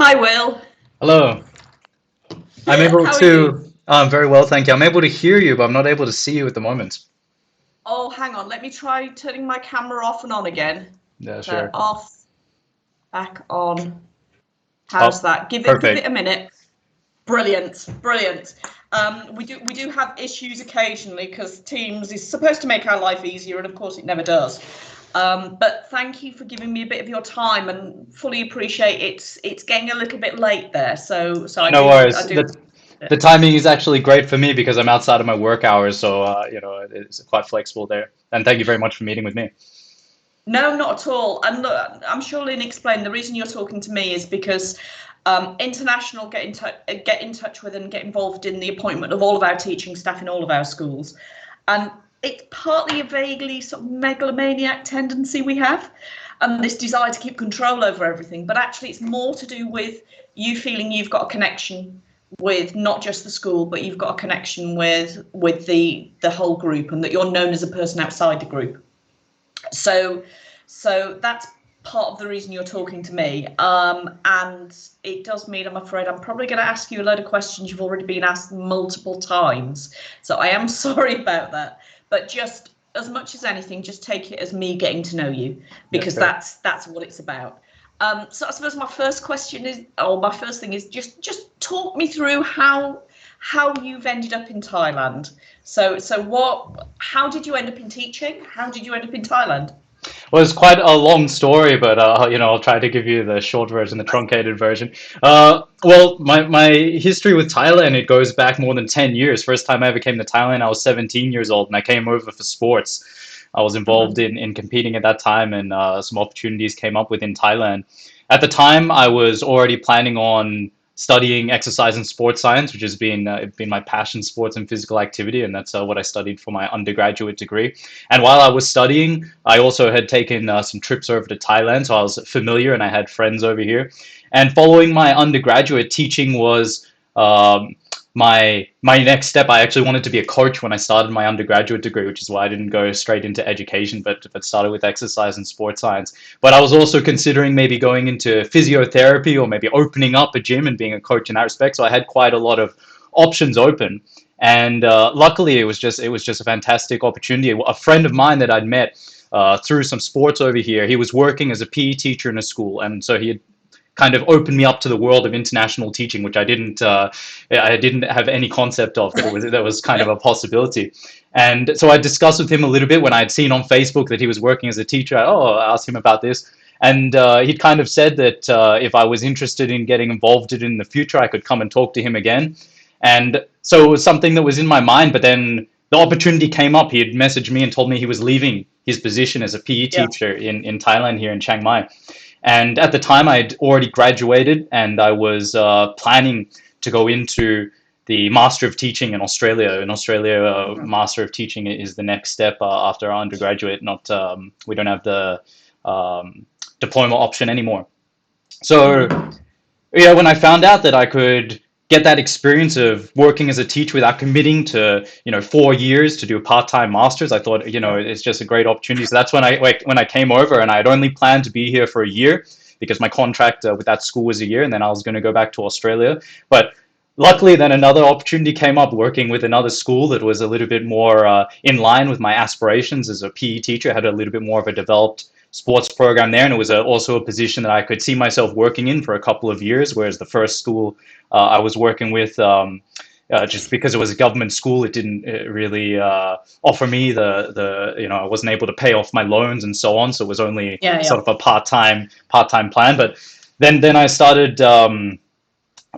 Hi, Will. Hello. I'm able How are you? to, very well, thank you. I'm able to hear you, but I'm not able to see you at the moment. Oh, hang on. Let me try turning my camera off and on again. Yeah, So sure. off, back on. How's Oh, that? Give it perfect. a minute. Brilliant, brilliant. We do have issues occasionally because Teams is supposed to make our life easier, and of course it never does. But thank you for giving me a bit of your time, and fully appreciate it's getting a little bit late there. So I No do I worries. do. The timing is actually great for me because I'm outside of my work hours, so it's quite flexible there. And thank you very much for meeting with me. No, not at all. And look, I'm sure Lynn explained the reason you're talking to me is because international get in touch with and get involved in the appointment of all of our teaching staff in all of our schools, and it's partly a vaguely sort of megalomaniac tendency we have, and this desire to keep control over everything. But actually, it's more to do with you feeling you've got a connection with not just the school, but you've got a connection with the whole group, and that you're known as a person outside the group. So, so that's part of the reason you're talking to me. And it does mean, I'm afraid, I'm probably going to ask you a load of questions you've already been asked multiple times. So I am sorry about that. But just as much as anything, just take it as me getting to know you, Yeah, because sure. that's what it's about. So I suppose my first question is, or my first thing is, just talk me through how you've ended up in Thailand. So what? How did you end up in teaching? How did you end up in Thailand? Well, it's quite a long story, but I'll try to give you the short version, the truncated version. Well, my history with Thailand, it goes back more than 10 years. First time I ever came to Thailand, I was 17 years old, and I came over for sports. I was involved Mhm. in competing at that time, and some opportunities came up within Thailand. At the time, I was already planning on studying exercise and sports science, which has been my passion, sports and physical activity, and that's what I studied for my undergraduate degree. And while I was studying, I also had taken some trips over to Thailand, so I was familiar and I had friends over here. And following my undergraduate, teaching was my next step. I actually wanted to be a coach when I started my undergraduate degree, which is why I didn't go straight into education, but started with exercise and sports science. But I was also considering maybe going into physiotherapy or maybe opening up a gym and being a coach in that respect. So I had quite a lot of options open. And luckily, it was just a fantastic opportunity. A friend of mine that I'd met through some sports over here, he was working as a PE teacher in a school, and so he had kind of opened me up to the world of international teaching, which I didn't have any concept of that was kind of a possibility. And so I discussed with him a little bit when I had seen on Facebook that he was working as a teacher. I asked him about this. And he'd kind of said that if I was interested in getting involved in the future, I could come and talk to him again. And so it was something that was in my mind, but then the opportunity came up. He had messaged me and told me he was leaving his position as a PE Yeah. teacher in Thailand here in Chiang Mai. And at the time, I had already graduated and I was planning to go into the Master of Teaching in Australia. In Australia, Mhm. Master of Teaching is the next step after our undergraduate. Not We don't have the diploma option anymore. So Mhm. yeah, when I found out that I could get that experience of working as a teacher without committing to 4 years to do a part-time master's, I thought Yeah. it's just a great opportunity. So that's when I came over, and I had only planned to be here for a year because my contract with that school was a year, and then I was going to go back to Australia. But luckily, then another opportunity came up working with another school that was a little bit more in line with my aspirations as a PE teacher. I had a little bit more of a developed sports program there, and it was also a position that I could see myself working in for a couple of years. Whereas the first school I was working with, just because it was a government school, it didn't really offer me the I wasn't able to pay off my loans and so on. So it was only Yeah. Yeah. sort of a part time plan. But then I started.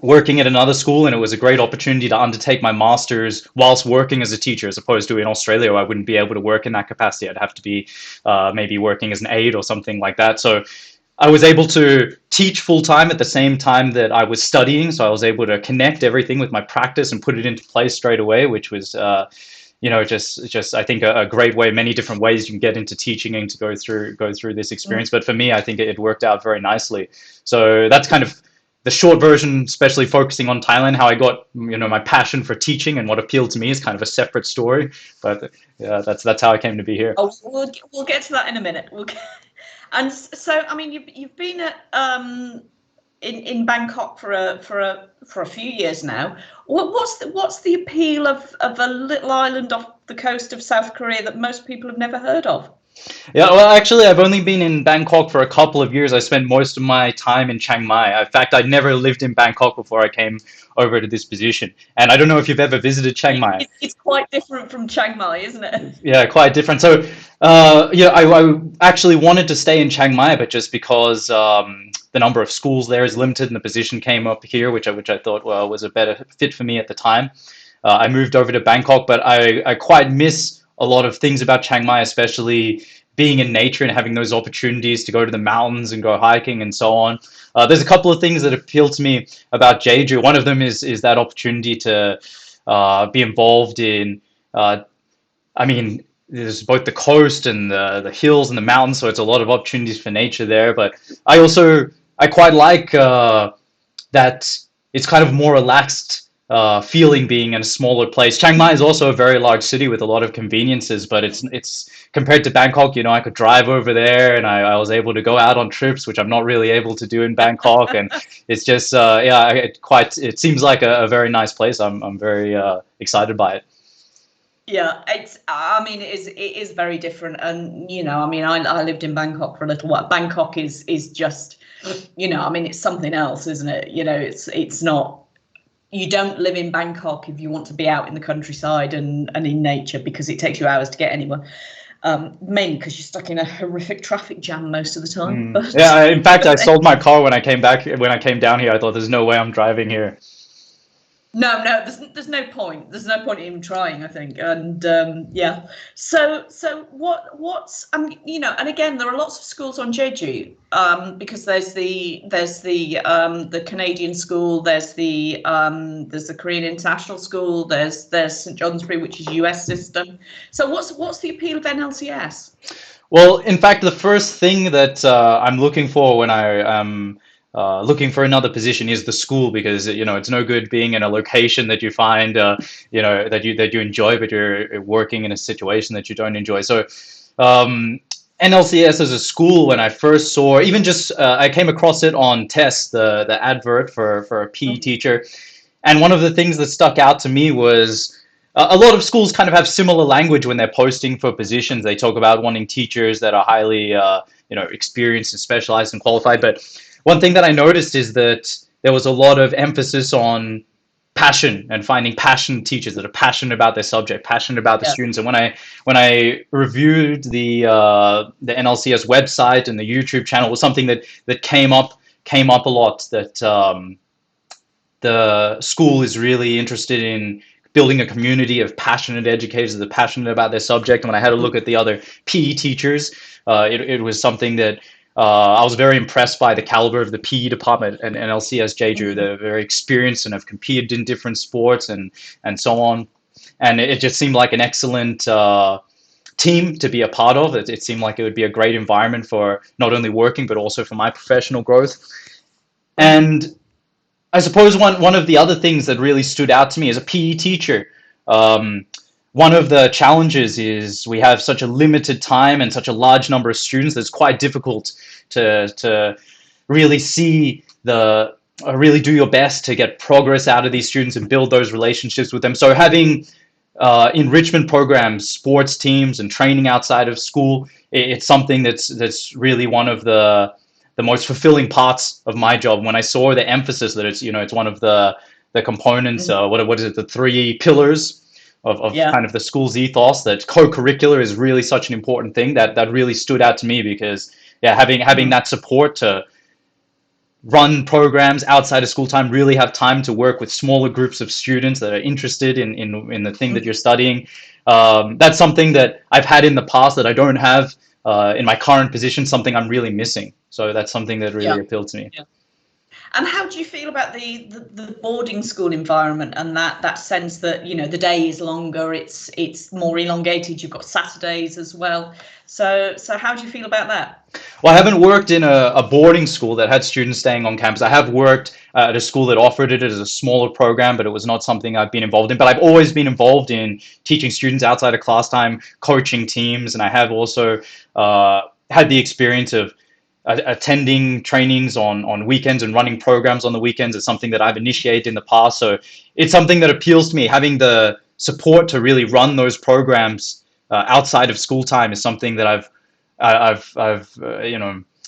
Working at another school, and it was a great opportunity to undertake my master's whilst working as a teacher, as opposed to in Australia where I wouldn't be able to work in that capacity. I'd have to be maybe working as an aide or something like that. So I was able to teach full time at the same time that I was studying. So I was able to connect everything with my practice and put it into place straight away, which was just I think a great way. Many different ways you can get into teaching and to go through this Mm. experience. But for me, I think it worked out very nicely. So that's kind of the short version, especially focusing on Thailand. How I got my passion for teaching and what appealed to me is kind of a separate story. But yeah, that's how I came to be here. Oh, we'll get to that in a minute. And so, I mean, you've been at in Bangkok for a few years now. What's the appeal of a little island off the coast of South Korea that most people have never heard of? Yeah, well, actually, I've only been in Bangkok for a couple of years. I spent most of my time in Chiang Mai. In fact, I'd never lived in Bangkok before I came over to this position. And I don't know if you've ever visited Chiang Mai. It's quite different from Chiang Mai, isn't it? Yeah, quite different. So, yeah, I actually wanted to stay in Chiang Mai, but just because the number of schools there is limited and the position came up here, which I thought, well, was a better fit for me at the time. I moved over to Bangkok, but I quite miss a lot of things about Chiang Mai, especially being in nature and having those opportunities to go to the mountains and go hiking and so on. There's a couple of things that appeal to me about Jeju. One of them is that opportunity to be involved in. I mean, there's both the coast and the hills and the mountains, so it's a lot of opportunities for nature there. But I quite like that it's kind of more relaxed feeling being in a smaller place. Chiang Mai is also a very large city with a lot of conveniences, but it's compared to Bangkok, you know, I could drive over there and I was able to go out on trips, which I'm not really able to do in Bangkok. And it's just, yeah, it seems like a very nice place. I'm very excited by it. Yeah, I mean, it is very different. And, you know, I mean, I lived in Bangkok for a little while. Bangkok is just, you know, I mean, it's something else, isn't it? You know, it's not. You don't live in Bangkok if you want to be out in the countryside and in nature, because it takes you hours to get anywhere. Mainly because you're stuck in a horrific traffic jam most of the time. But, yeah, in fact, I sold my car when I came down here. I thought there's no way I'm driving here. No, there's no point. There's no point in even trying, I think. And yeah, so what's you know, and again, there are lots of schools on Jeju, because there's the Canadian school, there's the Korean International School, there's St. Johnsbury, which is US system. So what's the appeal of NLCS? Well, in fact, the first thing that I'm looking for when I am looking for another position is the school, because you know it's no good being in a location that you find you know that you enjoy, but you're working in a situation that you don't enjoy. So NLCS as a school, when I first saw, even just I came across it on Test, the advert for a PE teacher, and one of the things that stuck out to me was a lot of schools kind of have similar language when they're posting for positions. They talk about wanting teachers that are highly you know, experienced and specialized and qualified, but one thing that I noticed is that there was a lot of emphasis on passion and finding passionate teachers that are passionate about their subject, passionate about the students. And when I reviewed the NLCS website and the YouTube channel, it was something that came up a lot, that the school is really interested in building a community of passionate educators that are passionate about their subject. And when I had a look at the other PE teachers, it was something that I was very impressed by the caliber of the PE department and NLCS Jeju. They're very experienced and have competed in different sports and so on. And it just seemed like an excellent team to be a part of. It seemed like it would be a great environment for not only working, but also for my professional growth. And I suppose one of the other things that really stood out to me as a PE teacher, one of the challenges is we have such a limited time and such a large number of students that it's quite difficult to really see really do your best to get progress out of these students and build those relationships with them. So having enrichment programs, sports teams, and training outside of school, it's something that's really one of the most fulfilling parts of my job. When I saw the emphasis that it's, you know, it's one of the components, what is it, the 3 pillars of kind of the school's ethos, that co-curricular is really such an important thing, that really stood out to me, because yeah, having that support to run programs outside of school time, really have time to work with smaller groups of students that are interested in the thing that you're studying. That's something that I've had in the past that I don't have in my current position, something I'm really missing. So that's something that really appealed to me. Yeah. And how do you feel about the boarding school environment and that sense that, you know, the day is longer, it's more elongated, you've got Saturdays as well. So how do you feel about that? Well, I haven't worked in a boarding school that had students staying on campus. I have worked at a school that offered it as a smaller program, but it was not something I've been involved in. But I've always been involved in teaching students outside of class time, coaching teams, and I have also had the experience of attending trainings on weekends and running programs on the weekends is something that I've initiated in the past. So it's something that appeals to me. Having the support to really run those programs outside of school time is something that I've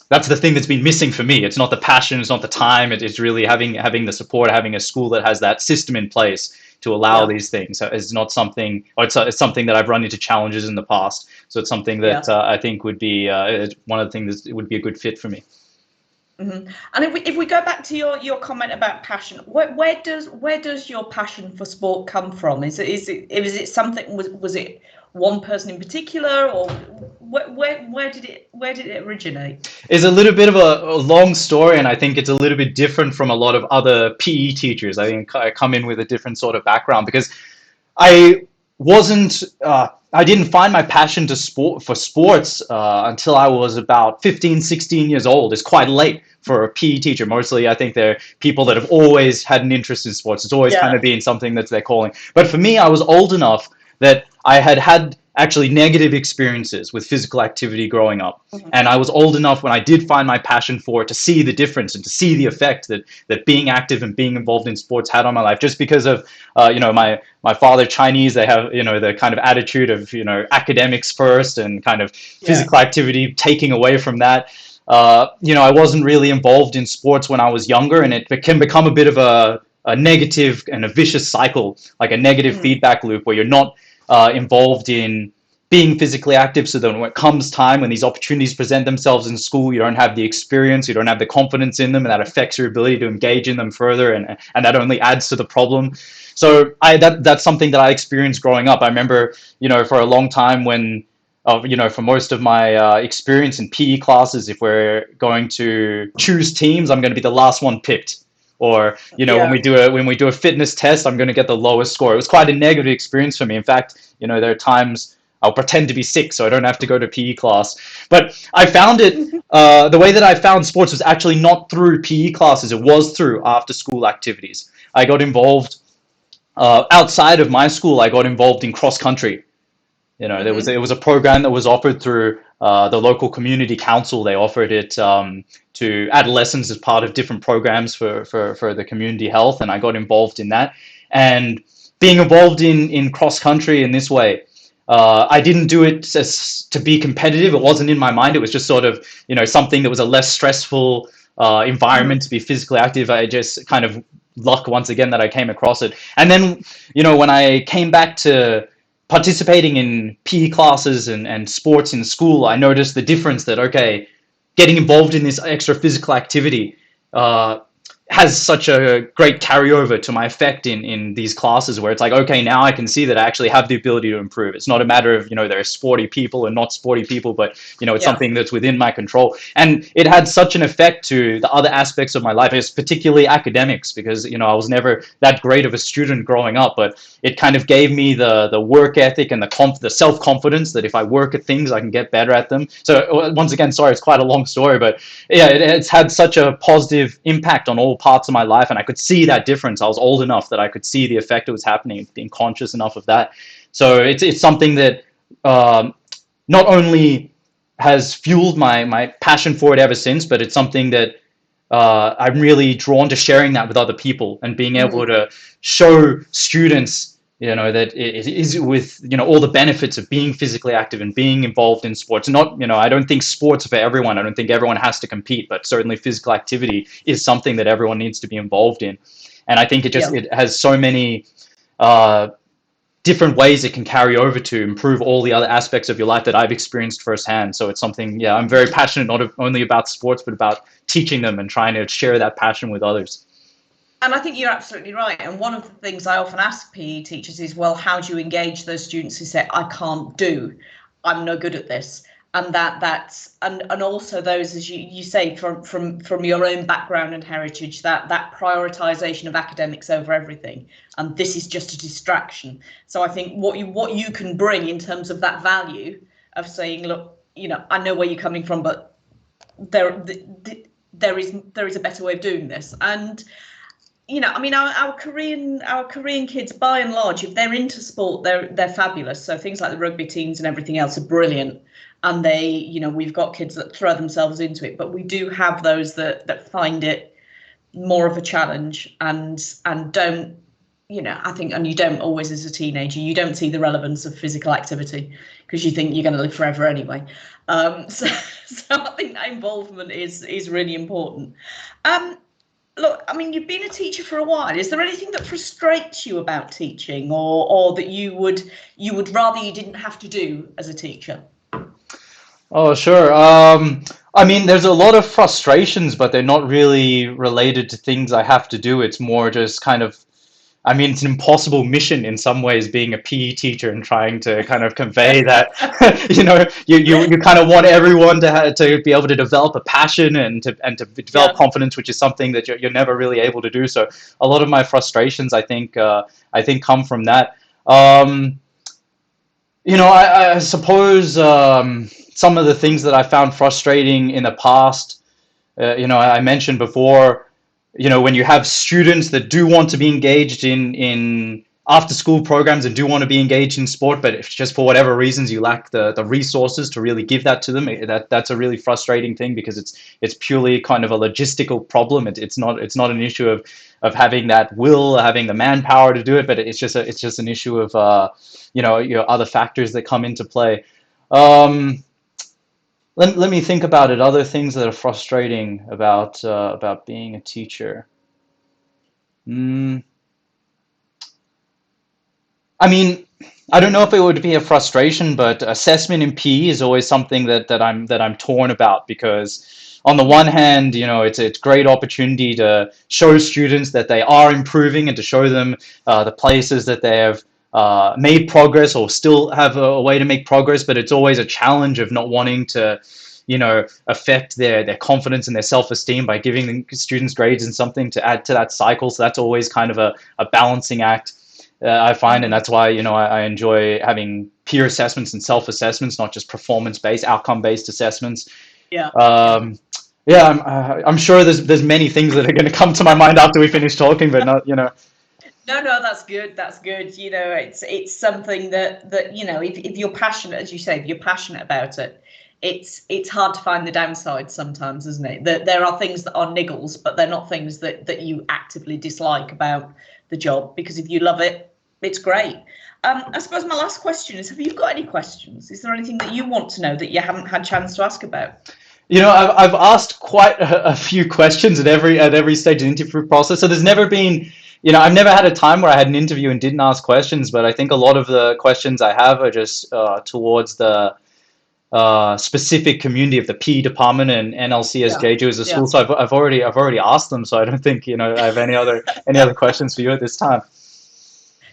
that's the thing that's been missing for me. It's not the passion, it's not the time. It's really having the support, having a school that has that system in place to allow these things. So it's not something, or it's something that I've run into challenges in the past. So it's something that I think would be one of the things that would be a good fit for me. Mm-hmm. And if we go back to your comment about passion, where does your passion for sport come from? Is it something, was it one person in particular, or where did it originate? It's a little bit of a long story, and I think it's a little bit different from a lot of other PE teachers. I think I come in with a different sort of background because I wasn't I didn't find my passion for sports until I was about 15, 16 years old. It's quite late for a PE teacher. Mostly I think they're people that have always had an interest in sports. It's always kind of been something that's their calling. But for me, I was old enough that I had actually negative experiences with physical activity growing up. Mm-hmm. And I was old enough when I did find my passion for it to see the difference and to see the effect that being active and being involved in sports had on my life. Just because of, my father, Chinese, they have, the kind of attitude of, academics first and kind of physical activity taking away from that. I wasn't really involved in sports when I was younger, and it can become a bit of a negative and a vicious cycle, like a negative feedback loop where you're not involved in being physically active. So then when it comes time, when these opportunities present themselves in school, you don't have the experience, you don't have the confidence in them, and that affects your ability to engage in them further, and that only adds to the problem. So that's something that I experienced growing up. I remember, for a long time when, for most of my experience in PE classes, if we're going to choose teams, I'm going to be the last one picked. Or when we do a fitness test, I'm going to get the lowest score. It was quite a negative experience for me. In fact, there are times I'll pretend to be sick so I don't have to go to PE class. But I found it the way that I found sports was actually not through PE classes. It was through after school activities. I got involved outside of my school. I got involved in cross country. There was a program that was offered through the local community council. They offered it to adolescents as part of different programs for the community health, and I got involved in that. And being involved in cross country in this way, I didn't do it to be competitive. It wasn't in my mind. It was just sort of something that was a less stressful environment to be physically active. I just kind of luck once again that I came across it. And then when I came back to participating in PE classes and sports in school, I noticed the difference that, okay, getting involved in this extra physical activity has such a great carryover to my effect in these classes, where it's like, okay, now I can see that I actually have the ability to improve. It's not a matter of, there are sporty people and not sporty people, but, it's something that's within my control. And it had such an effect to the other aspects of my life, it's particularly academics, because, I was never that great of a student growing up, but it kind of gave me the work ethic and the self-confidence that if I work at things, I can get better at them. So once again, sorry, it's quite a long story, but yeah, it's had such a positive impact on all parts of my life, and I could see that difference. I was old enough that I could see the effect it was happening, being conscious enough of that. So it's something that not only has fueled my passion for it ever since, but it's something that I'm really drawn to sharing that with other people and being able to show students that it is with all the benefits of being physically active and being involved in sports. Not I don't think sports are for everyone. I don't think everyone has to compete, but certainly physical activity is something that everyone needs to be involved in. And I think it has so many different ways it can carry over to improve all the other aspects of your life that I've experienced firsthand. So it's something, I'm very passionate, not only about sports, but about teaching them and trying to share that passion with others. And I think you're absolutely right. And one of the things I often ask PE teachers is, well, how do you engage those students who say, I can't do, I'm no good at this? And that's also those, as you say, from your own background and heritage, that prioritization of academics over everything, and this is just a distraction. So I think what you can bring in terms of that value of saying, look, I know where you're coming from, but there is a better way of doing this. And I mean, our Korean kids, by and large, if they're into sport, they're fabulous. So things like the rugby teams and everything else are brilliant. And we've got kids that throw themselves into it, but we do have those that find it more of a challenge and don't, I think, and you don't always, as a teenager, you don't see the relevance of physical activity because you think you're going to live forever anyway. So I think that involvement is really important. Look, I mean, you've been a teacher for a while. Is there anything that frustrates you about teaching, or that you would rather you didn't have to do as a teacher? Oh, sure. I mean, there's a lot of frustrations, but they're not really related to things I have to do. It's more just kind of, I mean, it's an impossible mission in some ways being a PE teacher and trying to kind of convey that, you kind of want everyone to be able to develop a passion and to develop Yeah. confidence, which is something that you're never really able to do. So a lot of my frustrations, I think come from that. Um, I suppose some of the things that I found frustrating in the past, I mentioned before, when you have students that do want to be engaged in after school programs and do want to be engaged in sport, but if just for whatever reasons you lack the resources to really give that to them, that's a really frustrating thing because it's purely kind of a logistical problem. It's not an issue of having that will, having the manpower to do it, but it's just an issue of other factors that come into play. Um, let me think about it. Other things that are frustrating about being a teacher. Mm, I mean, I don't know if it would be a frustration, but assessment in PE is always something that I'm torn about because on the one hand, it's great opportunity to show students that they are improving and to show them the places that they have made progress or still have a way to make progress, but it's always a challenge of not wanting to affect their confidence and their self-esteem by giving students grades and something to add to that cycle. So that's always kind of a balancing act, I find, and Mhm. that's why I enjoy having peer assessments and self-assessments, not just performance-based, outcome-based assessments. Yeah, yeah. Um, yeah, I'm sure there's many things that are going to come to my mind after we finish talking, but not No, no, that's good. That's good. It's something that if you're passionate, as you say, if you're passionate about it, it's hard to find the downside sometimes, isn't it? That there are things that are niggles, but they're not things that you actively dislike about the job, because if you love it, it's great. I suppose my last question is: have you got any questions? Is there anything that you want to know that you haven't had chance to ask about? I've asked quite a few questions at every stage of the interview process. So there's never been, I've never had a time where I had an interview and didn't ask questions. But I think a lot of the questions I have are just towards the specific community of the PE department and NLCS Yeah, JJ as a yeah. school. So I've already asked them. So I don't think I have any other questions for you at this time.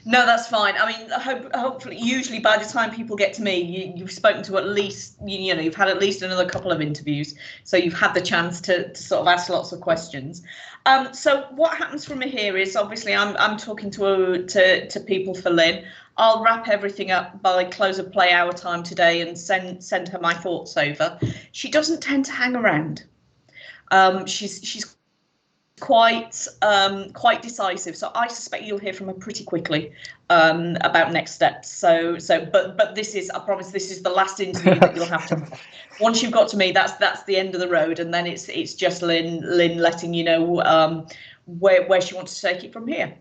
No, that's fine. I mean, hopefully, usually by the time people get to me, you've spoken to at least, you've had at least another couple of interviews, so you've had the chance to sort of ask lots of questions. So what happens from here is, obviously I'm talking to people for Lynn. I'll wrap everything up by close of play hour time today and send her my thoughts over. She doesn't tend to hang around. She's quite decisive, so I suspect you'll hear from her pretty quickly about next steps. But this is, I promise, this is the last interview that you'll have to have. Once you've got to me, that's the end of the road, and then it's just Lynn letting you know where she wants to take it from here.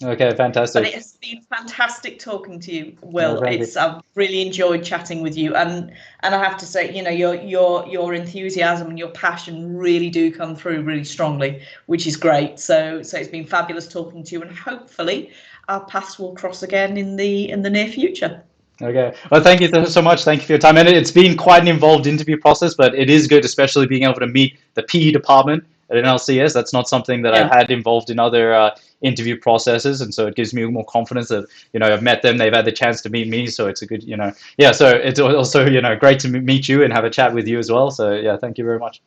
Okay, But fantastic. it has been fantastic talking to you, No, Will. thank you. I've really enjoyed chatting with you, and I have to say, your enthusiasm and your passion really do come through really strongly, which is great. So it's been fabulous talking to you, and hopefully our paths will cross again in the near future. Okay. Well, thank you so much. Thank you for your time. And it's been quite an involved interview process, but it is good, especially being able to meet the PE department at NLCS. That's not something that I've Yeah, had involved in other interview processes, and so it gives me more confidence that I've met them, they've had the chance to meet me, so it's a good yeah. So it's also great to meet you and have a chat with you as well. So yeah, thank you very much.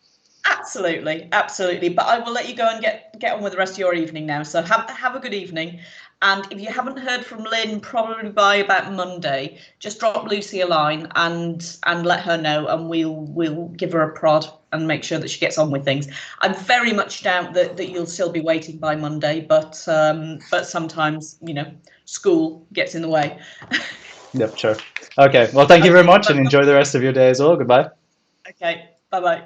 absolutely, absolutely. But I will let you go and get on with the rest of your evening now. So have a good evening. And if you haven't heard from Lynn, probably by about Monday, just drop Lucy a line and let her know, and we'll give her a prod and make sure that she gets on with things. I very much doubt that you'll still be waiting by Monday, but sometimes, you know, school gets in the way. Yep, sure. Okay, well, thank you very much, and enjoy the rest of your day as well. Goodbye. Okay, bye-bye.